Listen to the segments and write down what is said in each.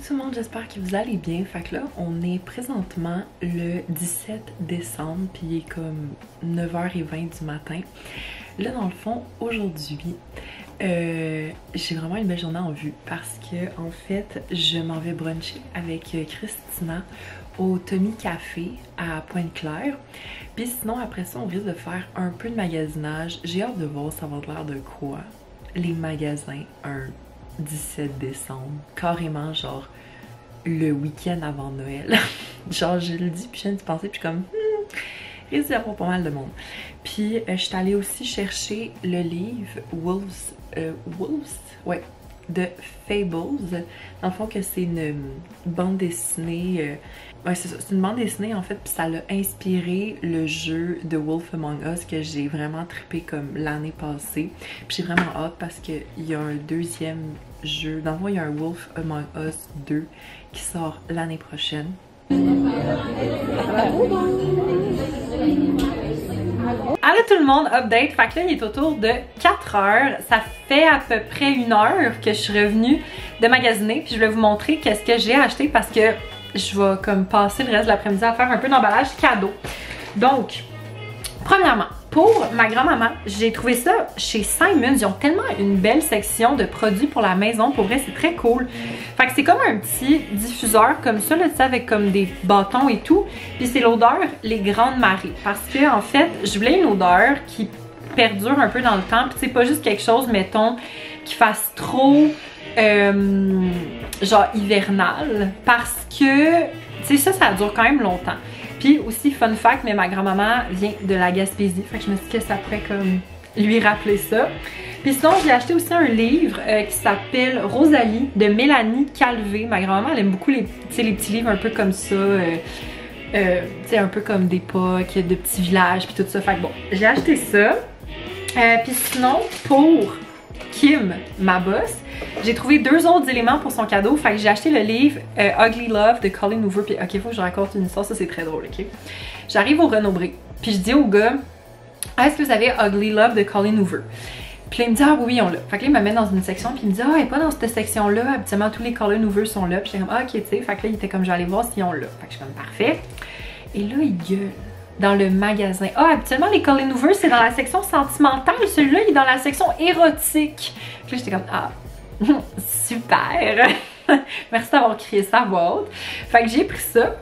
tout le monde, j'espère que vous allez bien. Fait que là, on est présentement le 17 décembre, puis il est comme 9h20 du matin. Là, dans le fond, aujourd'hui, j'ai vraiment une belle journée en vue parce que, en fait, je m'en vais bruncher avec Christina au Tommy Café à Pointe-Claire. Puis sinon, après ça, on risque de faire un peu de magasinage. J'ai hâte de voir ça va avoir l'air de quoi. Les magasins, un 17 décembre, carrément genre le week-end avant Noël. Genre je le dis puis je viens de penser puis comme risque d'y avoir pas mal de monde. Puis je suis allée aussi chercher le livre Wolves, ouais, de Fables. Dans le fond que c'est une bande dessinée, ouais c'est ça, c'est une bande dessinée en fait, puis ça l'a inspiré le jeu de Wolf Among Us que j'ai vraiment trippé comme l'année passée. Puis j'ai vraiment hâte parce qu'il y a un deuxième jeu, dans le fond il y a un Wolf Among Us 2 qui sort l'année prochaine. Allô tout le monde, update, fait que là il est autour de 4 heures, ça fait à peu près 1 heure que je suis revenue de magasiner, puis je voulais vous montrer qu'est-ce que j'ai acheté parce que je vais comme passer le reste de l'après-midi à faire un peu d'emballage cadeau. Donc, premièrement, pour ma grand-maman, j'ai trouvé ça chez Simons, ils ont tellement une belle section de produits pour la maison, pour vrai c'est très cool. Fait que c'est comme un petit diffuseur comme ça, là, tu sais, avec comme des bâtons et tout. Puis c'est l'odeur Les Grandes Marées. Parce que en fait, je voulais une odeur qui perdure un peu dans le temps. Puis c'est pas juste quelque chose, mettons, qui fasse trop genre hivernal. Parce que, tu sais, ça dure quand même longtemps. Puis aussi, fun fact, mais ma grand-maman vient de la Gaspésie. Fait que je me suis dit que ça pourrait comme lui rappeler ça. Puis sinon, j'ai acheté aussi un livre qui s'appelle Rosalie de Mélanie Calvé. Ma grand-maman, elle aime beaucoup les petits livres un peu comme ça. Tu sais, un peu comme d'époque, de petits villages, puis tout ça. Fait que bon, j'ai acheté ça. Puis sinon, pour Kim, ma boss, j'ai trouvé 2 autres éléments pour son cadeau. Fait que j'ai acheté le livre Ugly Love de Colleen Hoover. Puis ok, faut que je raconte une histoire, ça c'est très drôle, ok? J'arrive au Renaud-Bré, puis je dis au gars, est-ce que vous avez Ugly Love de Colleen Hoover? Puis là, il me dit, ah oui, on l'a. Fait que là, il me met dans une section, puis il me dit, ah, elle est pas dans cette section-là. Habituellement, tous les Colleen Hoover sont là. Puis j'étais comme, ah, ok, tu sais. Fait que là, il était comme, j'allais voir s'ils ont là. Fait que je suis comme, parfait. Et là, il gueule dans le magasin. Ah, habituellement, les Colleen Hoover, c'est dans la section sentimentale. Celui-là, il est dans la section érotique. Puis là, j'étais comme, ah, super. Merci d'avoir crié ça à voix haute. Fait que j'ai pris ça.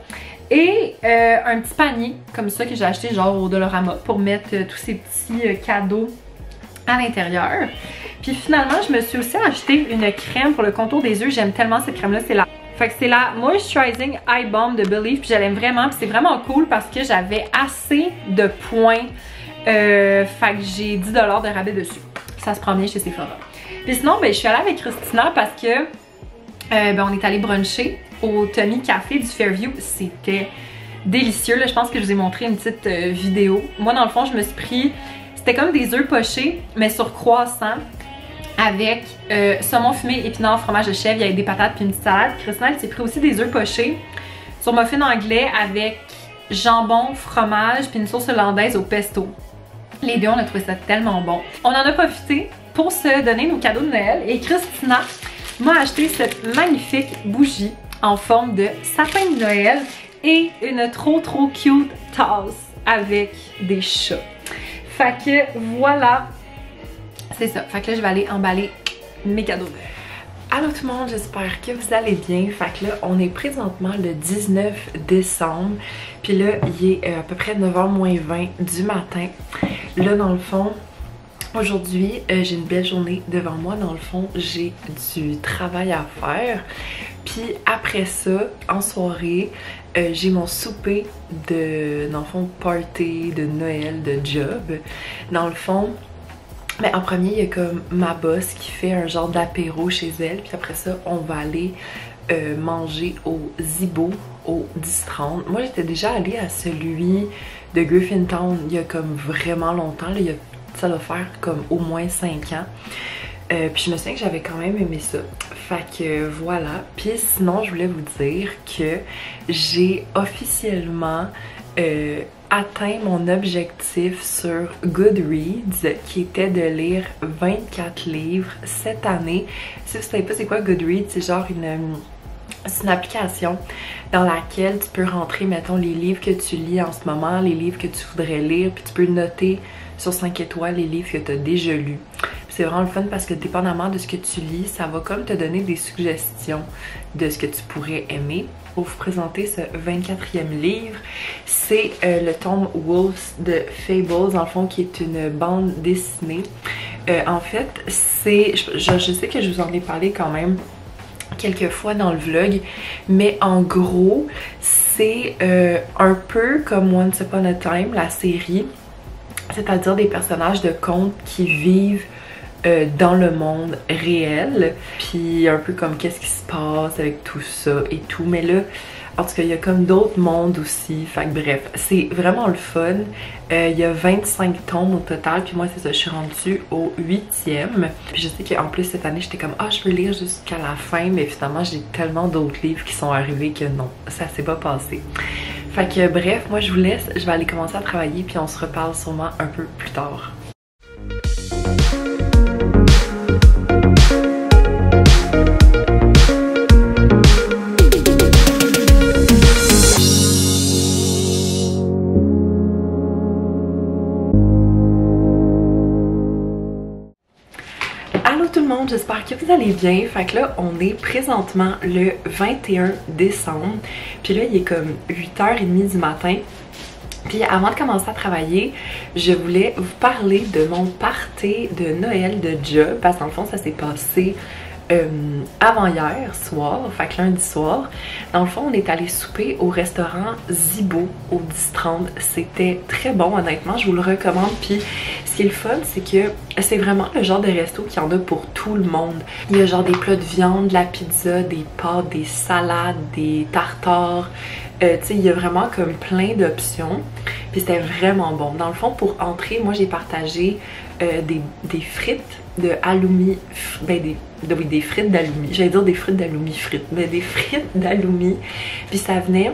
Et un petit panier comme ça que j'ai acheté genre au Dollarama pour mettre tous ces petits cadeaux à l'intérieur. Puis finalement, je me suis aussi acheté une crème pour le contour des yeux. J'aime tellement cette crème-là. C'est la Moisturizing Eye Balm de Believe. Puis je l'aime vraiment. Puis c'est vraiment cool parce que j'avais assez de points. Fait que j'ai 10$ de rabais dessus. Ça se prend bien chez Sephora. Puis sinon, ben, je suis allée avec Christina parce que ben, on est allé bruncher au Tommy Café du Fairview. C'était délicieux. Là, je pense que je vous ai montré une petite vidéo. Moi, dans le fond, je me suis pris... C'était comme des œufs pochés, mais sur croissant, avec saumon fumé, épinards, fromage de chèvre, il y avait des patates puis une petite salade. Christina, elle s'est pris aussi des œufs pochés sur muffin anglais avec jambon, fromage puis une sauce hollandaise au pesto. Les deux, on a trouvé ça tellement bon. On en a profité pour se donner nos cadeaux de Noël et Christina m'a acheté cette magnifique bougie en forme de sapin de Noël et une trop cute tasse avec des chats. Fait que voilà, c'est ça. Fait que là, je vais aller emballer mes cadeaux. Allô tout le monde, j'espère que vous allez bien. Fait que là, on est présentement le 19 décembre. Puis là, il est à peu près 9h moins 20 du matin. Là, dans le fond, aujourd'hui, j'ai une belle journée devant moi. Dans le fond, j'ai du travail à faire. Puis après ça, en soirée, j'ai mon souper de, dans le fond, party de Noël, de job. Dans le fond, mais en premier, il y a comme ma boss qui fait un genre d'apéro chez elle. Puis après ça, on va aller manger au Zibo au 10-30. Moi, j'étais déjà allée à celui de Griffintown il y a comme vraiment longtemps. Là, ça doit faire comme au moins 5 ans. Puis je me souviens que j'avais quand même aimé ça. Fait que voilà. Puis sinon, je voulais vous dire que j'ai officiellement atteint mon objectif sur Goodreads qui était de lire 24 livres cette année. Si vous savez pas c'est quoi Goodreads, c'est genre C'est une application dans laquelle tu peux rentrer, mettons, les livres que tu lis en ce moment, les livres que tu voudrais lire, puis tu peux noter sur 5 étoiles les livres que tu as déjà lus. C'est vraiment le fun parce que dépendamment de ce que tu lis, ça va comme te donner des suggestions de ce que tu pourrais aimer. Pour vous présenter ce 24e livre, c'est le tome Wolves de Fables, dans le fond, qui est une bande dessinée. En fait, c'est, je sais que je vous en ai parlé quand même quelques fois dans le vlog, mais en gros, c'est un peu comme Once Upon a Time, la série, c'est-à-dire des personnages de contes qui vivent dans le monde réel, puis un peu comme qu'est-ce qui se passe avec tout ça et tout, mais là, en tout cas, il y a comme d'autres mondes aussi, fait que bref, c'est vraiment le fun. Il y a 25 tomes au total, puis moi c'est ça, je suis rendue au 8e. Puis je sais qu'en plus cette année, j'étais comme « Ah, je veux lire jusqu'à la fin », mais finalement j'ai tellement d'autres livres qui sont arrivés que non, ça s'est pas passé. Fait que bref, moi je vous laisse, je vais aller commencer à travailler, puis on se reparle sûrement un peu plus tard. Allô tout le monde, j'espère que vous allez bien. Fait que là, on est présentement le 21 décembre. Puis là, il est comme 8h30 du matin. Puis avant de commencer à travailler, je voulais vous parler de mon party de Noël de job. Parce qu'en fond, ça s'est passé avant hier soir, fait que lundi soir. Dans le fond, on est allé souper au restaurant Zibo au 10-30. C'était très bon, honnêtement, je vous le recommande. Puis ce qui est le fun, c'est que c'est vraiment le genre de resto qu'il y en a pour tout le monde. Il y a genre des plats de viande, de la pizza, des pâtes, des salades, des tartares. Tu sais, il y a vraiment comme plein d'options. Puis c'était vraiment bon. Dans le fond, pour entrer, moi j'ai partagé des frites de halloumi, ben des frites d'halloumi. J'allais dire des frites d'halloumi frites, mais des frites d'halloumi. Puis ça venait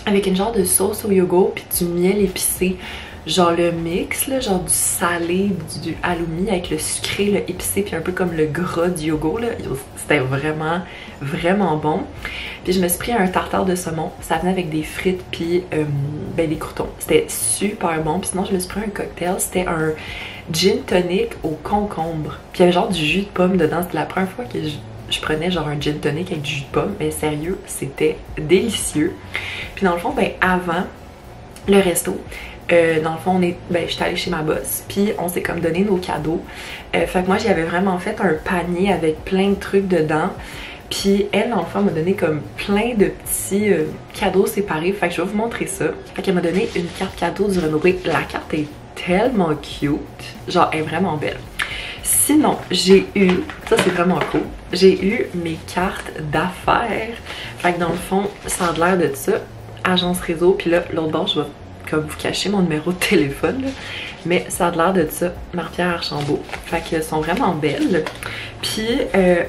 avec une genre de sauce au yogourt puis du miel épicé. Genre le mix, là, genre du salé, du halloumi avec le sucré, le épicé, puis un peu comme le gras du yogourt, là. C'était vraiment, vraiment bon. Puis je me suis pris un tartare de saumon. Ça venait avec des frites puis ben, des croûtons. C'était super bon. Puis sinon, je me suis pris un cocktail. C'était un gin tonic au concombre. Puis il y avait genre du jus de pomme dedans. C'était la première fois que je prenais genre un gin tonic avec du jus de pomme. Mais sérieux, c'était délicieux. Puis dans le fond, ben avant le resto, dans le fond, j'étais allée chez ma boss, puis on s'est comme donné nos cadeaux. Fait que moi, j'avais vraiment fait un panier avec plein de trucs dedans. Puis elle, dans le fond, m'a donné comme plein de petits cadeaux séparés. Fait que je vais vous montrer ça. Fait qu'elle m'a donné une carte cadeau du Rénové. La carte est tellement cute. Genre, elle est vraiment belle. Sinon, j'ai eu, ça c'est vraiment cool, j'ai eu mes cartes d'affaires. Fait que dans le fond, ça a l'air de ça. Agence réseau, puis là, l'autre bord, je vais comme vous cacher mon numéro de téléphone, là. Mais ça a l'air de ça, Marie-Pierre Archambault. Fait qu'elles sont vraiment belles. Puis,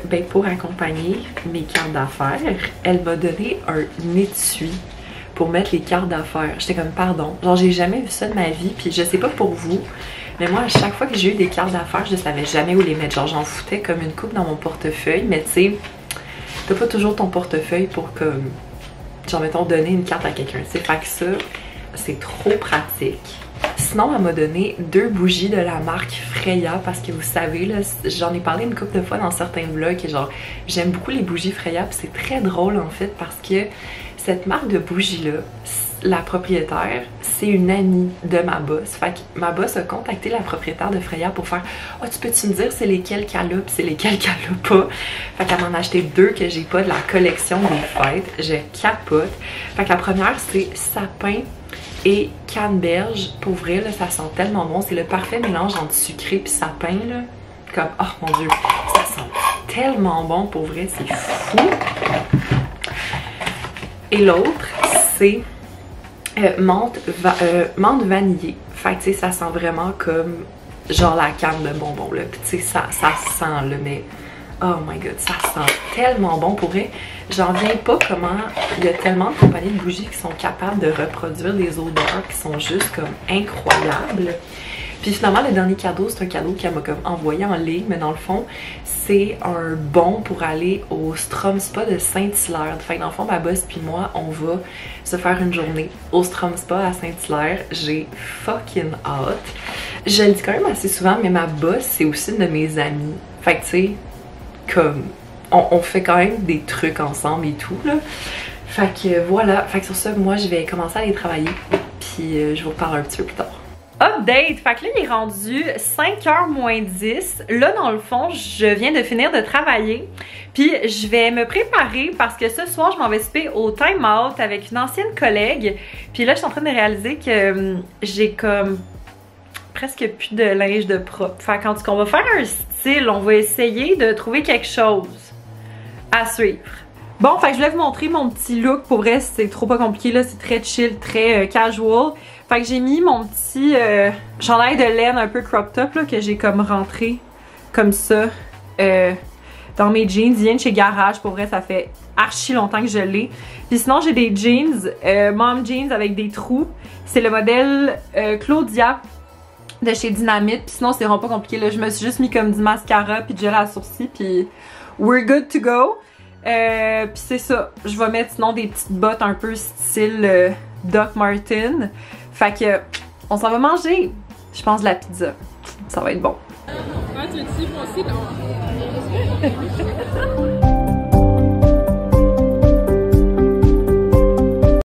ben, pour accompagner mes cartes d'affaires, elle m'a donné un étui pour mettre les cartes d'affaires. J'étais comme, pardon, genre j'ai jamais vu ça de ma vie, puis je sais pas pour vous, mais moi, à chaque fois que j'ai eu des cartes d'affaires, je savais jamais où les mettre. Genre, j'en foutais comme une coupe dans mon portefeuille, mais tu sais, t'as pas toujours ton portefeuille pour comme, genre, mettons, donner une carte à quelqu'un. Tu sais, fait que ça, c'est trop pratique. Sinon, elle m'a donné 2 bougies de la marque Freya parce que vous savez, là, j'en ai parlé une couple de fois dans certains vlogs et genre, j'aime beaucoup les bougies Freya puis c'est très drôle en fait parce que cette marque de bougies-là, la propriétaire, c'est une amie de ma boss. Fait que ma boss a contacté la propriétaire de Freya pour faire « Ah, tu peux-tu me dire c'est lesquelles qu'elle a puis c'est lesquelles qu'elle a pas? » Fait qu'elle m'en a acheté 2 que j'ai pas de la collection des fêtes. Je capote. Fait que la première, c'est sapin et canneberge. Pour vrai, là, ça sent tellement bon. C'est le parfait mélange entre sucré puis sapin, là. Comme, oh mon dieu, ça sent tellement bon. Pour vrai, c'est fou. Et l'autre, c'est menthe vanillée. Fait que, tu sais, ça sent vraiment comme genre la canne de bonbons, là. Puis, tu sais, ça sent, là, mais oh my god, ça sent tellement bon. Pour vrai, j'en viens pas comment il y a tellement de compagnies de bougies qui sont capables de reproduire des odeurs qui sont juste comme incroyables. Puis finalement, le dernier cadeau, c'est un cadeau qu'elle m'a comme envoyé en ligne, mais dans le fond, c'est un bon pour aller au Strom Spa de Saint-Hilaire. Fait que dans le fond, ma boss puis moi, on va se faire une journée au Strom Spa à Saint-Hilaire. J'ai fucking hâte. Je le dis quand même assez souvent, mais ma boss, c'est aussi une de mes amies. Fait que tu sais, comme, on fait quand même des trucs ensemble et tout, là. Fait que voilà, fait que sur ça, moi, je vais commencer à aller travailler, puis je vous reparle un petit peu plus tard. Update! Fait que là, il est rendu 5h moins 10. Là, dans le fond, je viens de finir de travailler. Puis, je vais me préparer parce que ce soir, je m'en vais souper au time out avec une ancienne collègue. Puis là, je suis en train de réaliser que j'ai comme presque plus de linge de propre. Fait qu'en tout cas, on va faire un style. On va essayer de trouver quelque chose à suivre. Bon, fait que je voulais vous montrer mon petit look. Pour vrai, c'est trop pas compliqué, là. C'est très chill, très casual. Fait que j'ai mis mon petit chandail de laine un peu crop top là, que j'ai comme rentré comme ça dans mes jeans. Il vient de chez Garage, pour vrai ça fait archi longtemps que je l'ai. Puis sinon j'ai des jeans, mom jeans avec des trous. C'est le modèle Claudia de chez Dynamite. Puis sinon c'est vraiment pas compliqué là. Je me suis juste mis comme du mascara puis du gel à sourcils puis we're good to go. Puis c'est ça. Je vais mettre sinon des petites bottes un peu style Doc Martin. Fait que, on s'en va manger, je pense, de la pizza. Ça va être bon. Ah, tu veux-tu aussi, non?